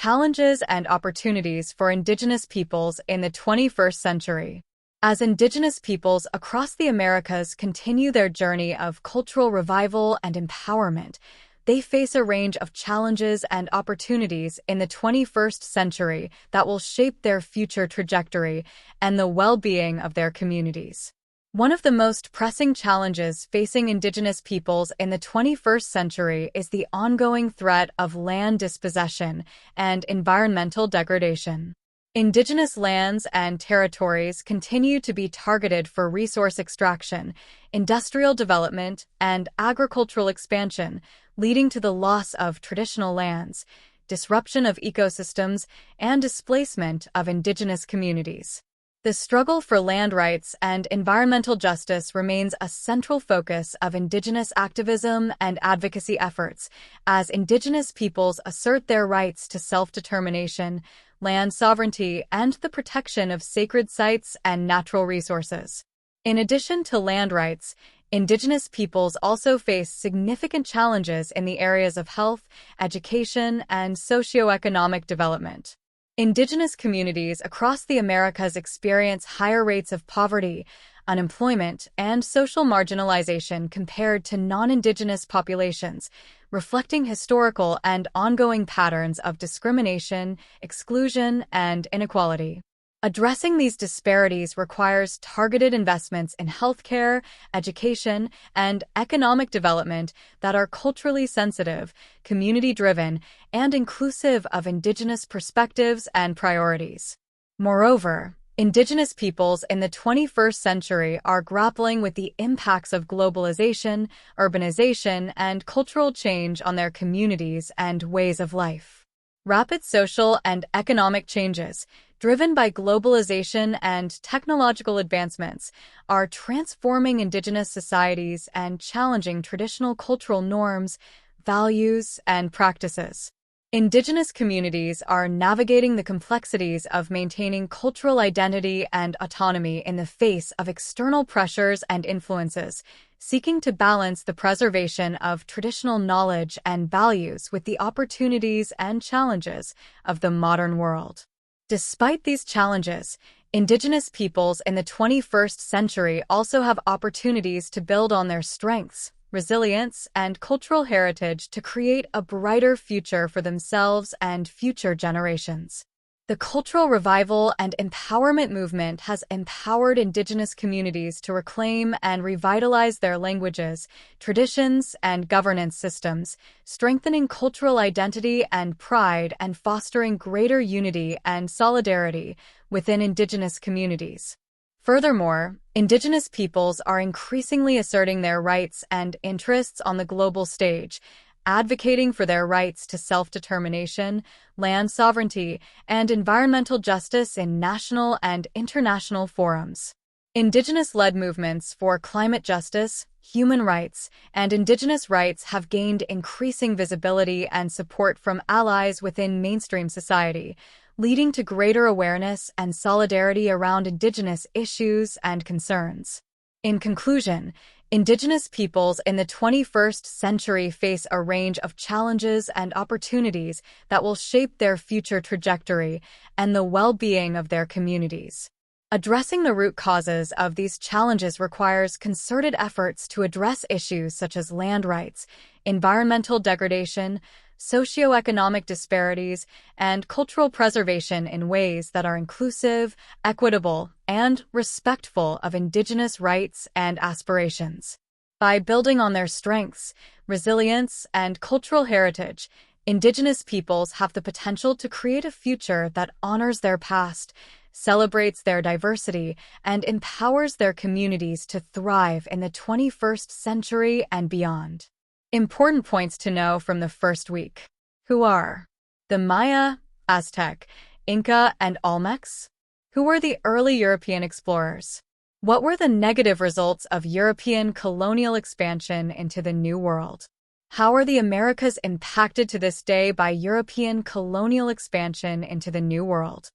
Challenges and opportunities for Indigenous peoples in the 21st century. As Indigenous peoples across the Americas continue their journey of cultural revival and empowerment, they face a range of challenges and opportunities in the 21st century that will shape their future trajectory and the well-being of their communities. One of the most pressing challenges facing Indigenous peoples in the 21st century is the ongoing threat of land dispossession and environmental degradation. Indigenous lands and territories continue to be targeted for resource extraction, industrial development, and agricultural expansion, leading to the loss of traditional lands, disruption of ecosystems, and displacement of Indigenous communities. The struggle for land rights and environmental justice remains a central focus of Indigenous activism and advocacy efforts, as Indigenous peoples assert their rights to self-determination, land sovereignty, and the protection of sacred sites and natural resources. In addition to land rights, Indigenous peoples also face significant challenges in the areas of health, education, and socioeconomic development. Indigenous communities across the Americas experience higher rates of poverty, unemployment, and social marginalization compared to non-Indigenous populations, reflecting historical and ongoing patterns of discrimination, exclusion, and inequality. Addressing these disparities requires targeted investments in healthcare, education, and economic development that are culturally sensitive, community-driven, and inclusive of Indigenous perspectives and priorities. Moreover, Indigenous peoples in the 21st century are grappling with the impacts of globalization, urbanization, and cultural change on their communities and ways of life. Rapid social and economic changes, driven by globalization and technological advancements, are transforming Indigenous societies and challenging traditional cultural norms, values, and practices. Indigenous communities are navigating the complexities of maintaining cultural identity and autonomy in the face of external pressures and influences, seeking to balance the preservation of traditional knowledge and values with the opportunities and challenges of the modern world. Despite these challenges, Indigenous peoples in the 21st century also have opportunities to build on their strengths, resilience, and cultural heritage to create a brighter future for themselves and future generations. The cultural revival and empowerment movement has empowered Indigenous communities to reclaim and revitalize their languages, traditions, and governance systems, strengthening cultural identity and pride and fostering greater unity and solidarity within Indigenous communities. Furthermore, Indigenous peoples are increasingly asserting their rights and interests on the global stage, advocating for their rights to self-determination, land sovereignty, and environmental justice in national and international forums. Indigenous-led movements for climate justice, human rights, and Indigenous rights have gained increasing visibility and support from allies within mainstream society, leading to greater awareness and solidarity around Indigenous issues and concerns. In conclusion, Indigenous peoples in the 21st century face a range of challenges and opportunities that will shape their future trajectory and the well-being of their communities. Addressing the root causes of these challenges requires concerted efforts to address issues such as land rights, environmental degradation, socioeconomic disparities, and cultural preservation in ways that are inclusive, equitable, and respectful of Indigenous rights and aspirations. By building on their strengths, resilience, and cultural heritage, Indigenous peoples have the potential to create a future that honors their past, celebrates their diversity, and empowers their communities to thrive in the 21st century and beyond. Important points to know from the first week. Who are the Maya, Aztec, Inca, and Olmecs? Who were the early European explorers? What were the negative results of European colonial expansion into the New World? How are the Americas impacted to this day by European colonial expansion into the New World?